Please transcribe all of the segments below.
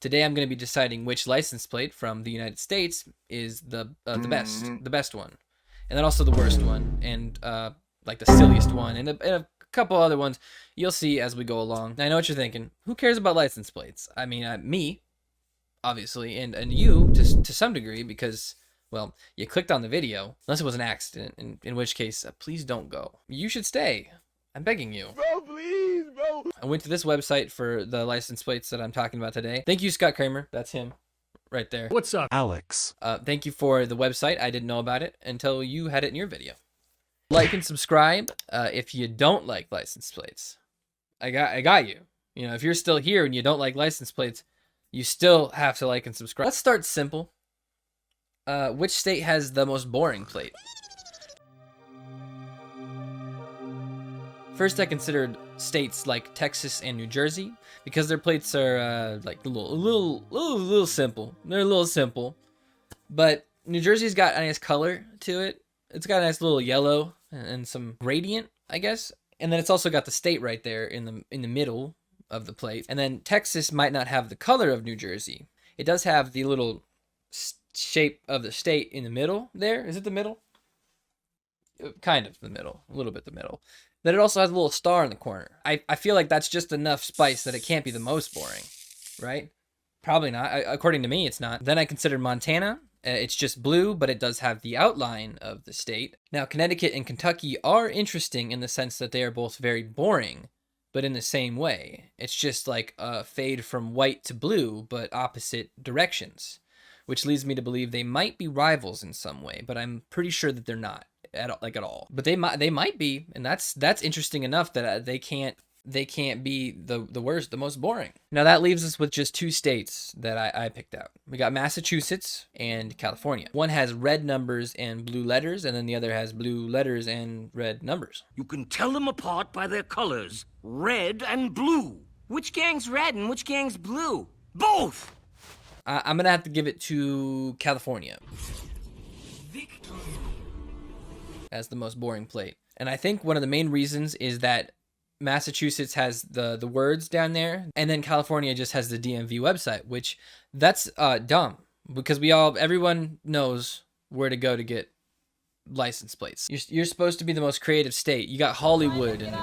Today I'm going to be deciding which license plate from the United States is the best one, and then also the worst one, and like the silliest one, and a couple other ones you'll see as we go along. I know what you're thinking. Who cares about license plates? I mean, me, obviously, and you to some degree, because, well, you clicked on the video, unless it was an accident, in which case, please don't go. You should stay. I'm begging you. Bro, please, bro. I went to this website for the license plates that I'm talking about today. Thank you, Scott Kramer. That's him right there. What's up, Alex? Thank you for the website. I didn't know about it until you had it in your video. Like and subscribe if you don't like license plates. I got you. You know, if you're still here and you don't like license plates, you still have to like and subscribe. Let's start simple. Which state has the most boring plate? First, I considered states like Texas and New Jersey because their plates are like a little simple. They're a little simple, but New Jersey's got a nice color to it. It's got a nice little yellow and some gradient, I guess. And then it's also got the state right there in the middle of the plate. And then Texas might not have the color of New Jersey. It does have the little shape of the state in the middle there. Is it the middle? Kind of the middle, a little bit the middle. Then it also has a little star in the corner. I feel like that's just enough spice that it can't be the most boring, right? Probably not. According to me, it's not. Then I considered Montana. It's just blue, but it does have the outline of the state. Now, Connecticut and Kentucky are interesting in the sense that they are both very boring, but in the same way. It's just like a fade from white to blue, but opposite directions, which leads me to believe they might be rivals in some way, but I'm pretty sure that they're not at all. But they might be, and that's interesting enough that they can't be the worst, the most boring. Now that leaves us with just two states that I picked out. We got Massachusetts and California. One has red numbers and blue letters, and then the other has blue letters and red numbers. You can tell them apart by their colors, red and blue. Which gang's red and which gang's blue? Both! I'm gonna have to give it to California as the most boring plate. And I think one of the main reasons is that Massachusetts has the words down there, and then California just has the DMV website, which that's dumb, because everyone knows where to go to get license plates. You're supposed to be the most creative state. You got Hollywood and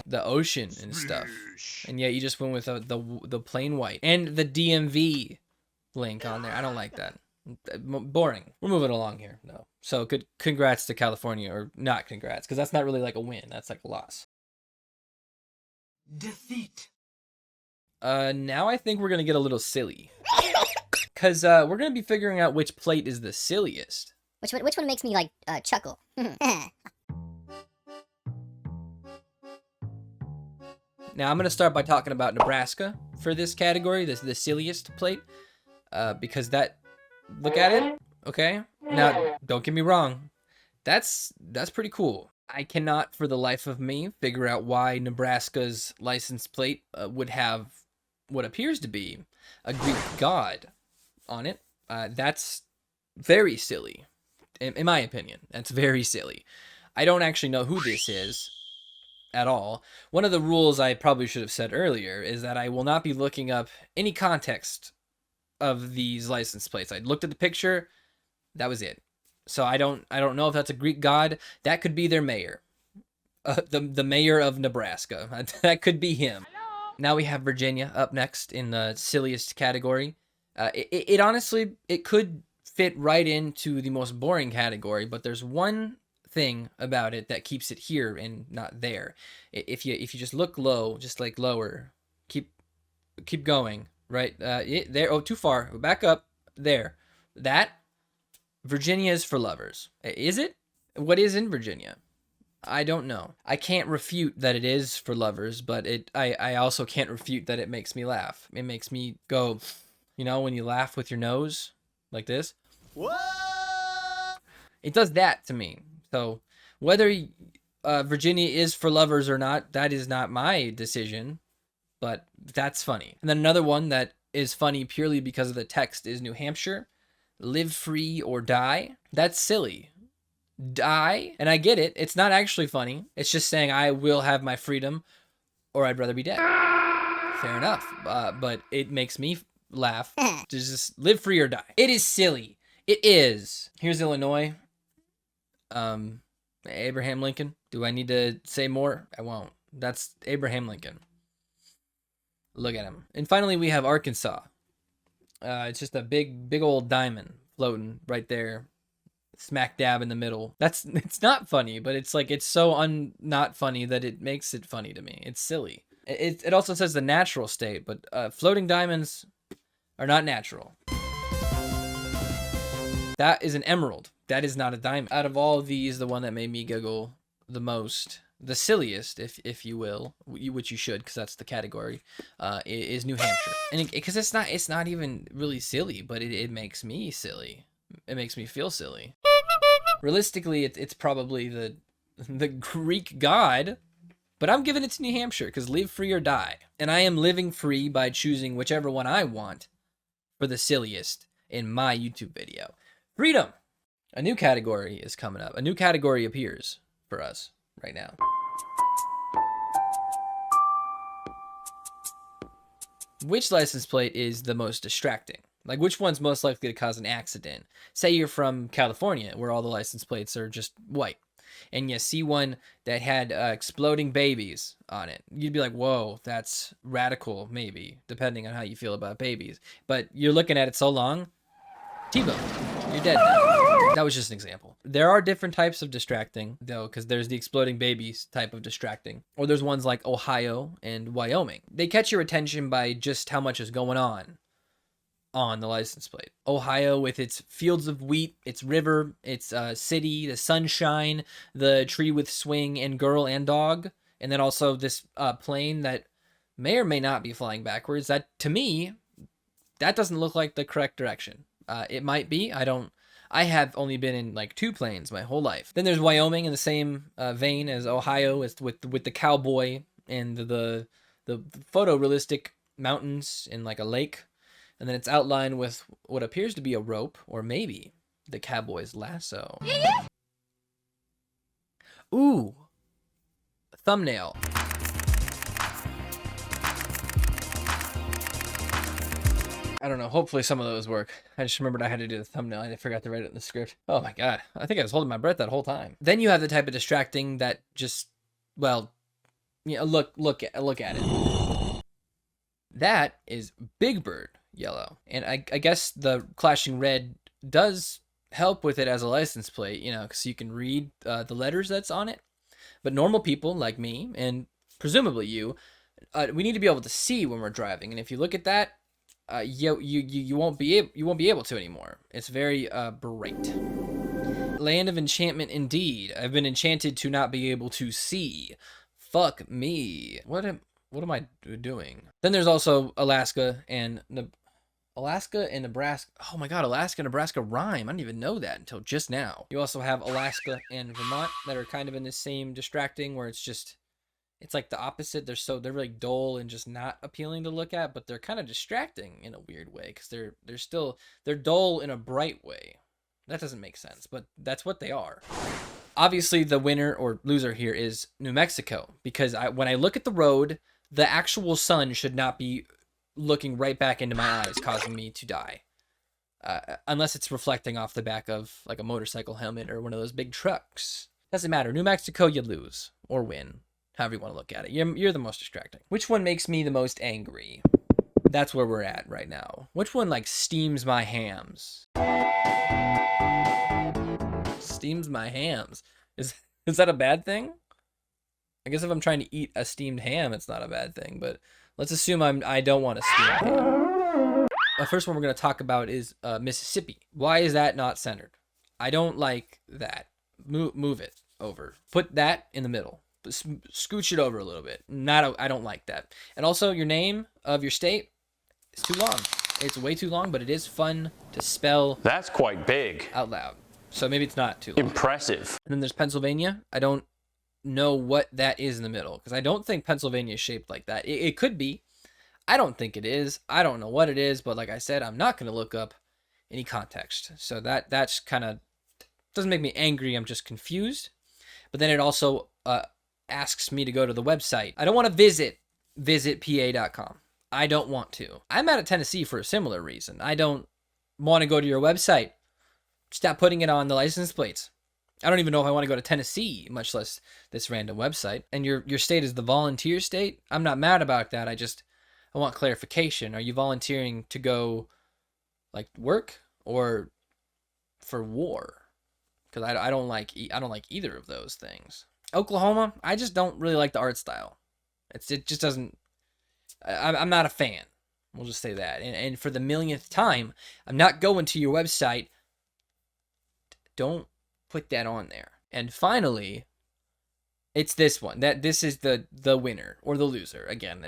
the ocean and stuff, and yet you just went with the plain white and the DMV link on there. I don't like that. Boring. We're moving along here, though. So congrats to California, or not congrats, because that's not really like a win. That's like a loss. Defeat. Now I think we're gonna get a little silly, because we're gonna be figuring out which plate is the silliest. Which one makes me like chuckle? Now I'm gonna start by talking about Nebraska for this category, the silliest plate, because look at it, okay? Now don't get me wrong, that's pretty cool. I cannot for the life of me figure out why Nebraska's license plate would have what appears to be a Greek god on it. That's very silly, in my opinion. That's very silly. I don't actually know who this is at all. One of the rules I probably should have said earlier is that I will not be looking up any context of these license plates. I looked at the picture, that was it. So I don't know if that's a Greek god. That could be their mayor, the mayor of Nebraska. That could be him. Hello? Now we have Virginia up next in the silliest category. It honestly, it could fit right into the most boring category, but there's one thing about it that keeps it here and not there. If you just look low, just like lower, keep going, right there. Oh, too far. Back up there. That Virginia is for lovers. Is it? What is in Virginia? I don't know. I can't refute that it is for lovers, but I also can't refute that it makes me laugh. It makes me go, you know, when you laugh with your nose like this. What? It does that to me. So whether Virginia is for lovers or not, that is not my decision, but that's funny. And then another one that is funny purely because of the text is New Hampshire. Live free or die. That's silly. Die, and I get it. It's not actually funny. It's just saying I will have my freedom or I'd rather be dead. Fair enough. But it makes me laugh. Just live free or die. It is silly. It is. Here's Illinois. Abraham Lincoln. Do I need to say more? I won't. That's Abraham Lincoln. Look at him. And finally, we have Arkansas. It's just a big old diamond floating right there, smack dab in the middle. It's not funny, but it's like, it's so not funny that it makes it funny to me. It's silly. It also says the natural state, but floating diamonds are not natural. That is an emerald. That is not a diamond. Out of all of these, the one that made me giggle the most, the silliest, if you will, which you should, because that's the category, is New Hampshire. And because it's not even really silly, but it makes me silly. It makes me feel silly. Realistically, it's probably the Greek god, but I'm giving it to New Hampshire because live free or die. And I am living free by choosing whichever one I want for the silliest in my YouTube video. Freedom! A new category is coming up. A new category appears for us right now. Which license plate is the most distracting? Like, which one's most likely to cause an accident? Say you're from California, where all the license plates are just white, and you see one that had exploding babies on it. You'd be like, whoa, that's radical, maybe, depending on how you feel about babies. But you're looking at it so long, T-bone, you're dead now. That was just an example. There are different types of distracting, though, because there's the exploding babies type of distracting. Or there's ones like Ohio and Wyoming. They catch your attention by just how much is going on the license plate. Ohio with its fields of wheat, its river, its city, the sunshine, the tree with swing and girl and dog, and then also this plane that may or may not be flying backwards. That, to me, that doesn't look like the correct direction. It might be. I have only been in like 2 planes my whole life. Then there's Wyoming in the same vein as Ohio, with the cowboy and the photorealistic mountains in like a lake. And then it's outlined with what appears to be a rope, or maybe the cowboy's lasso. Ooh, thumbnail. I don't know. Hopefully some of those work. I just remembered I had to do the thumbnail. I forgot to write it in the script. Oh my god. I think I was holding my breath that whole time. Then you have the type of distracting that just, well, you know, look at it. That is Big Bird yellow. And I guess the clashing red does help with it as a license plate, you know, because you can read the letters that's on it. But normal people like me, and presumably you, we need to be able to see when we're driving. And if you look at that, you won't be able to anymore. It's very bright. Land of enchantment indeed. I've been enchanted to not be able to see. Fuck me. What am I doing? Then there's also Alaska and Nebraska. Oh my god, Alaska and Nebraska rhyme. I didn't even know that until just now. You also have Alaska and Vermont that are kind of in the same distracting, where it's like the opposite. They're really dull and just not appealing to look at, but they're kind of distracting in a weird way, because they're dull in a bright way. That doesn't make sense, but that's what they are. Obviously, the winner or loser here is New Mexico, because when I look at the road, the actual sun should not be looking right back into my eyes, causing me to die. Unless it's reflecting off the back of like a motorcycle helmet or one of those big trucks. Doesn't matter. New Mexico, you lose or win. However you want to look at it. You're the most distracting. Which one makes me the most angry? That's where we're at right now. Which one like steams my hams? Steams my hams. Is that a bad thing? I guess if I'm trying to eat a steamed ham, it's not a bad thing, but let's assume I don't want to steam ham. The first one we're going to talk about is Mississippi. Why is that not centered? I don't like that. Move it over. Put that in the middle. Scooch it over a little bit. I don't like that. And also, your name of your state is too long. It's way too long, but it is fun to spell. That's quite big. Out loud. So maybe it's not too long. Impressive. And then there's Pennsylvania. I don't know what that is in the middle, because I don't think Pennsylvania is shaped like that. It could be. I don't think it is. I don't know what it is, but like I said, I'm not going to look up any context. So that's kind of doesn't make me angry. I'm just confused. But then it also asks me to go to the website. I don't want to visit pa.com. I don't want to. I'm mad at Tennessee for a similar reason. I don't want to go to your website. Stop putting it on the license plates. I don't even know if I want to go to Tennessee, much less this random website. And your state is the volunteer state. I'm not mad about that. I want clarification. Are you volunteering to go, like, work or for war? Because I don't like either of those things. Oklahoma, I just don't really like the art style. It just doesn't. I'm not a fan. We'll just say that. And for the millionth time, I'm not going to your website. Don't put that on there. And finally, it's this one. This is the winner or the loser. Again,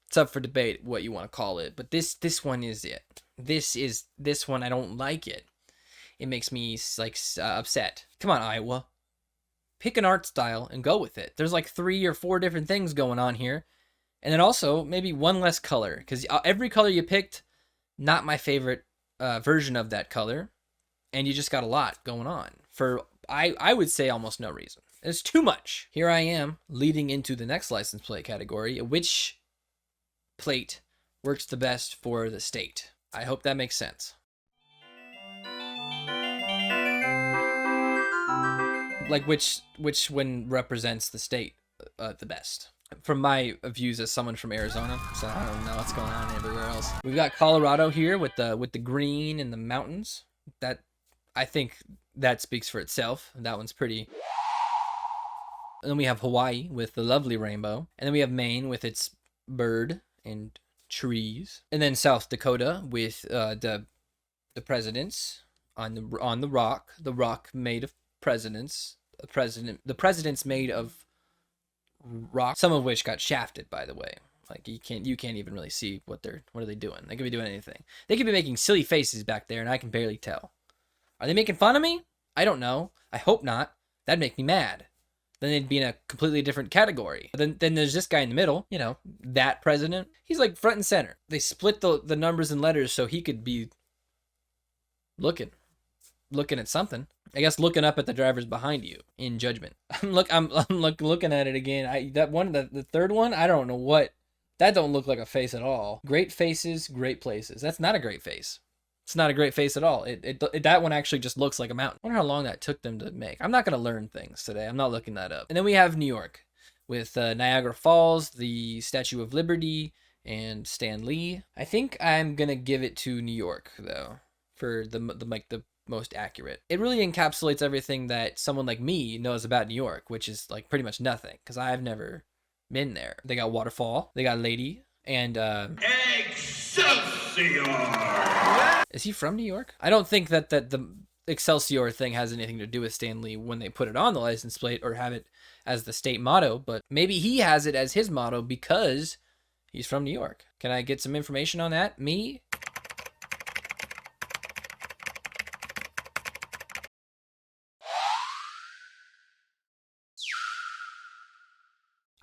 it's up for debate what you want to call it, but this one is it. This one. I don't like it. It makes me like upset. Come on, Iowa. Pick an art style and go with it. There's like 3 or 4 different things going on here. And then also maybe one less color, because every color you picked, not my favorite version of that color. And you just got a lot going on for, I would say, almost no reason. It's too much. Here I am leading into the next license plate category. Which plate works the best for the state? I hope that makes sense. Like which one represents the state the best? From my views as someone from Arizona, so I don't know what's going on everywhere else. We've got Colorado here with the green and the mountains. That, I think that speaks for itself. That one's pretty. And then we have Hawaii with the lovely rainbow. And then we have Maine with its bird and trees. And then South Dakota with the presidents on the rock made of presidents. The presidents made of rock, some of which got shafted, by the way. Like you can't even really see what are they doing. They could be doing anything. They could be making silly faces back there, and I can barely tell. Are they making fun of me? I don't know. I hope not. That'd make me mad. Then they'd be in a completely different category. Then there's this guy in the middle, that president. He's like front and center. They split the numbers and letters so he could be looking at something. I guess looking up at the drivers behind you in judgment. I'm looking at it again. The third one, I don't know what. That don't look like a face at all. Great faces, great places. That's not a great face. It's not a great face at all. That one actually just looks like a mountain. I wonder how long that took them to make. I'm not going to learn things today. I'm not looking that up. And then we have New York with Niagara Falls, the Statue of Liberty, and Stan Lee. I think I'm going to give it to New York, though, for the most accurate. It really encapsulates everything that someone like me knows about New York, which is like pretty much nothing, because I've never been there. They got Waterfall, they got Lady, and Excelsior! Is he from New York? I don't think that the Excelsior thing has anything to do with Stan Lee when they put it on the license plate or have it as the state motto, but maybe he has it as his motto because he's from New York. Can I get some information on that? Me?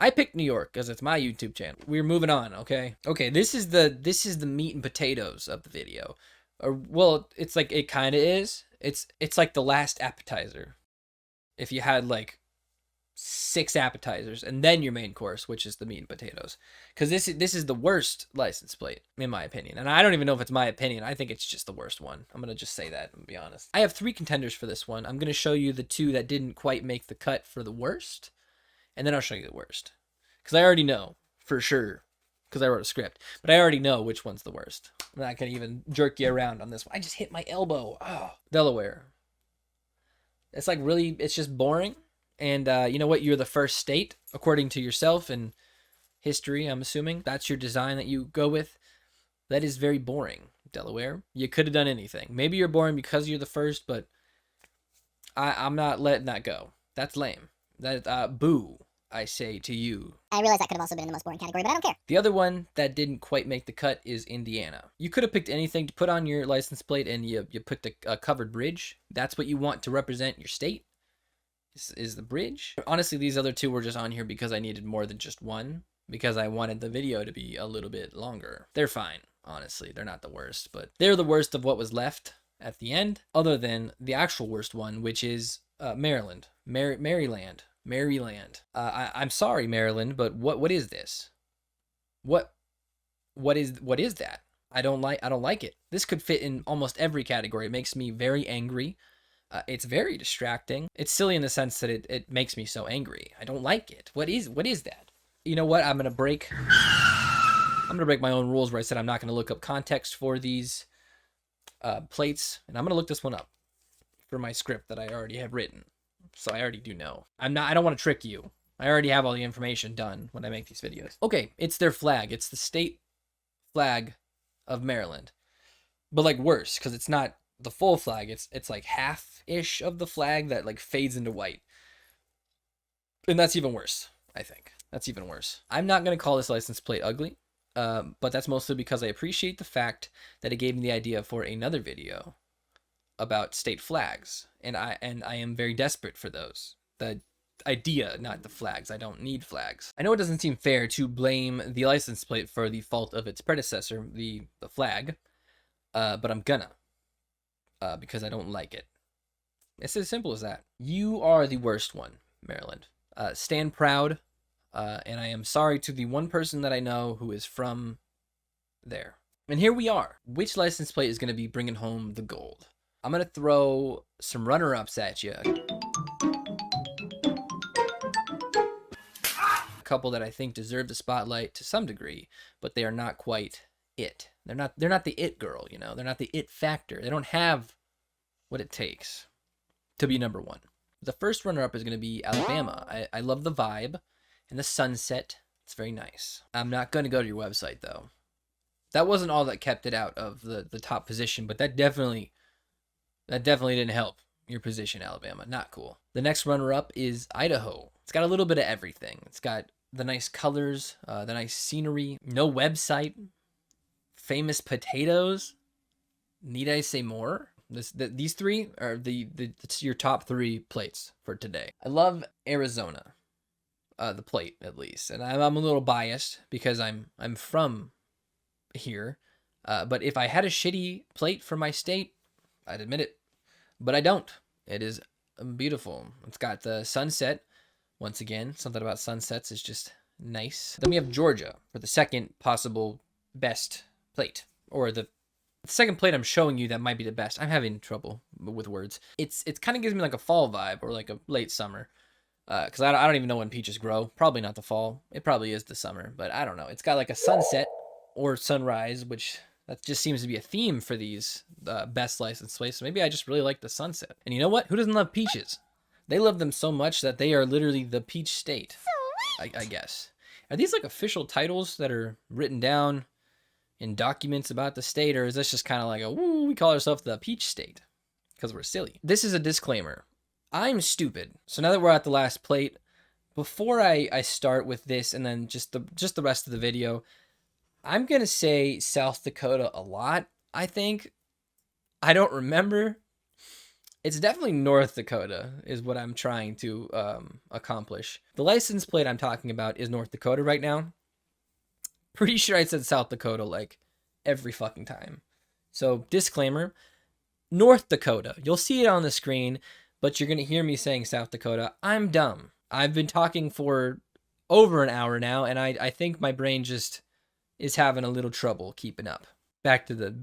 I picked New York because it's my YouTube channel. We're moving on, okay? Okay, this is the meat and potatoes of the video. Or, well, it's like, it kind of is. It's like the last appetizer. If you had like 6 appetizers and then your main course, which is the meat and potatoes. Because this is the worst license plate, in my opinion. And I don't even know if it's my opinion. I think it's just the worst one. I'm going to just say that and be honest. I have 3 contenders for this one. I'm going to show you the 2 that didn't quite make the cut for the worst. And then I'll show you the worst. Because I already know, for sure, because I wrote a script. But I already know which one's the worst. I'm not going to even jerk you around on this one. I just hit my elbow. Oh, Delaware. It's like really, it's just boring. And you know what? You're the first state, according to yourself and history, I'm assuming. That's your design that you go with. That is very boring, Delaware. You could have done anything. Maybe you're boring because you're the first, but I'm not letting that go. That's lame. That boo, I say to you. I realize that could have also been in the most boring category, but I don't care. The other one that didn't quite make the cut is Indiana. You could have picked anything to put on your license plate, and you picked a covered bridge. That's what you want to represent your state, is the bridge. Honestly, these other 2 were just on here because I needed more than just one, because I wanted the video to be a little bit longer. They're fine, honestly. They're not the worst, but they're the worst of what was left at the end, other than the actual worst one, which is Maryland. Maryland. I'm sorry, Maryland, but what is this? What what is that? I don't like it. This could fit in almost every category. It makes me very angry. It's very distracting. It's silly in the sense that it makes me so angry. I don't like it. What is that? You know what? I'm gonna break my own rules where I said I'm not gonna look up context for these plates, and I'm gonna look this one up for my script that I already have written. So I already do know. I don't want to trick you. I already have all the information done when I make these videos. Okay, it's their flag. It's the state flag of Maryland. But like worse, because it's not the full flag. It's like half-ish of the flag that like fades into white. And that's even worse, I think. That's even worse. I'm not going to call this license plate ugly, but that's mostly because I appreciate the fact that it gave me the idea for another video about state flags, and I am very desperate for those. The idea, not the flags. I don't need flags. I know it doesn't seem fair to blame the license plate for the fault of its predecessor, the flag, but I'm gonna, because I don't like it. It's as simple as that. You are the worst one, Maryland. Stand proud, and I am sorry to the one person that I know who is from there. And here we are. Which license plate is going to be bringing home the gold? I'm going to throw some runner-ups at you. A couple that I think deserve the spotlight to some degree, but they are not quite it. They're not the it girl, you know. They're not the it factor. They don't have what it takes to be number one. The first runner-up is going to be Alabama. I love the vibe and the sunset. It's very nice. I'm not going to go to your website, though. That wasn't all that kept it out of the top position, but that definitely didn't help your position, Alabama. Not cool. The next runner-up is Idaho. It's got a little bit of everything. It's got the nice colors, the nice scenery, no website, famous potatoes. Need I say more? These three are it's your top three plates for today. I love Arizona, the plate at least, and I'm a little biased because I'm from here. But if I had a shitty plate for my state, I'd admit it. But I don't. It is beautiful. It's got the sunset. Once again, something about sunsets is just nice. Then we have Georgia for the second possible best plate, or the second plate I'm showing you that might be the best. I'm having trouble with words. It kind of gives me like a fall vibe or like a late summer. Because I don't even know when peaches grow. Probably not the fall. It probably is the summer, but I don't know. It's got like a sunset or sunrise, which that just seems to be a theme for these best license plates. So maybe I just really like the sunset. And you know what? Who doesn't love peaches? They love them so much that they are literally the peach state, I guess. Are these like official titles that are written down in documents about the state, or is this just kind of like we call ourselves the peach state because we're silly? This is a disclaimer. I'm stupid. So now that we're at the last plate, before I start with this and then just the rest of the video, I'm going to say South Dakota a lot, I think. I don't remember. It's definitely North Dakota is what I'm trying to accomplish. The license plate I'm talking about is North Dakota right now. Pretty sure I said South Dakota like every fucking time. So disclaimer, North Dakota. You'll see it on the screen, but you're going to hear me saying South Dakota. I'm dumb. I've been talking for over an hour now, and I think my brain just is having a little trouble keeping up. Back to the...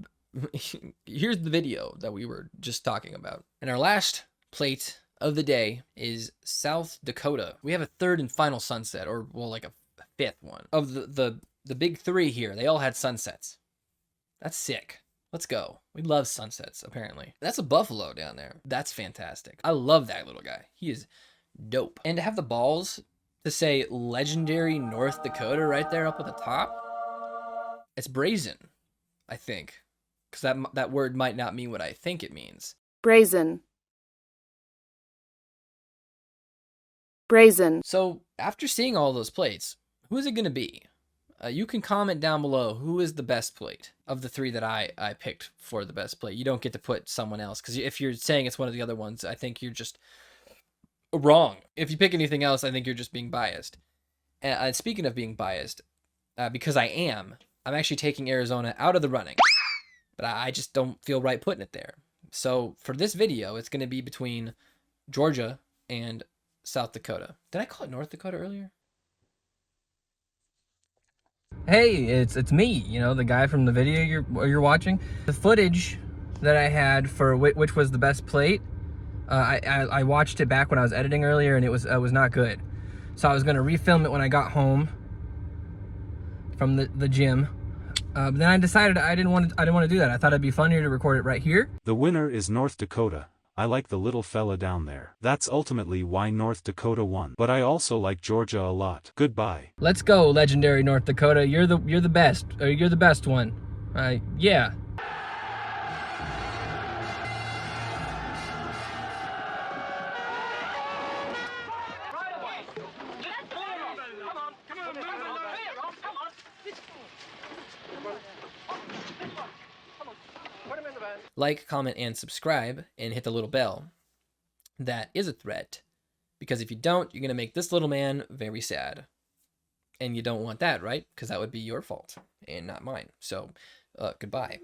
Here's the video that we were just talking about. And our last plate of the day is South Dakota. We have a third and final sunset, or well, like a fifth one. Of the big three here, they all had sunsets. That's sick. Let's go. We love sunsets, apparently. That's a buffalo down there. That's fantastic. I love that little guy. He is dope. And to have the balls to say legendary North Dakota right there up at the top, it's brazen, I think. Because that word might not mean what I think it means. Brazen. Brazen. So, after seeing all those plates, who is it going to be? You can comment down below who is the best plate of the three that I picked for the best plate. You don't get to put someone else, because if you're saying it's one of the other ones, I think you're just wrong. If you pick anything else, I think you're just being biased. And speaking of being biased, because I'm actually taking Arizona out of the running. But I just don't feel right putting it there. So for this video, it's going to be between Georgia and South Dakota. Did I call it North Dakota earlier? Hey, it's me, you know, the guy from the video you're watching. The footage that I had for which was the best plate, I watched it back when I was editing earlier, and it was not good. So I was gonna refilm it when I got home from the gym. But then I decided I didn't want to do that. I thought it'd be funnier to record it right here. The winner is North Dakota. I like the little fella down there. That's ultimately why North Dakota won. But I also like Georgia a lot. Goodbye. Let's go, legendary North Dakota. You're the best. Or you're the best one. Yeah. Like, comment, and subscribe, and hit the little bell. That is a threat, because if you don't, you're going to make this little man very sad. And you don't want that, right? Because that would be your fault, and not mine. So, goodbye.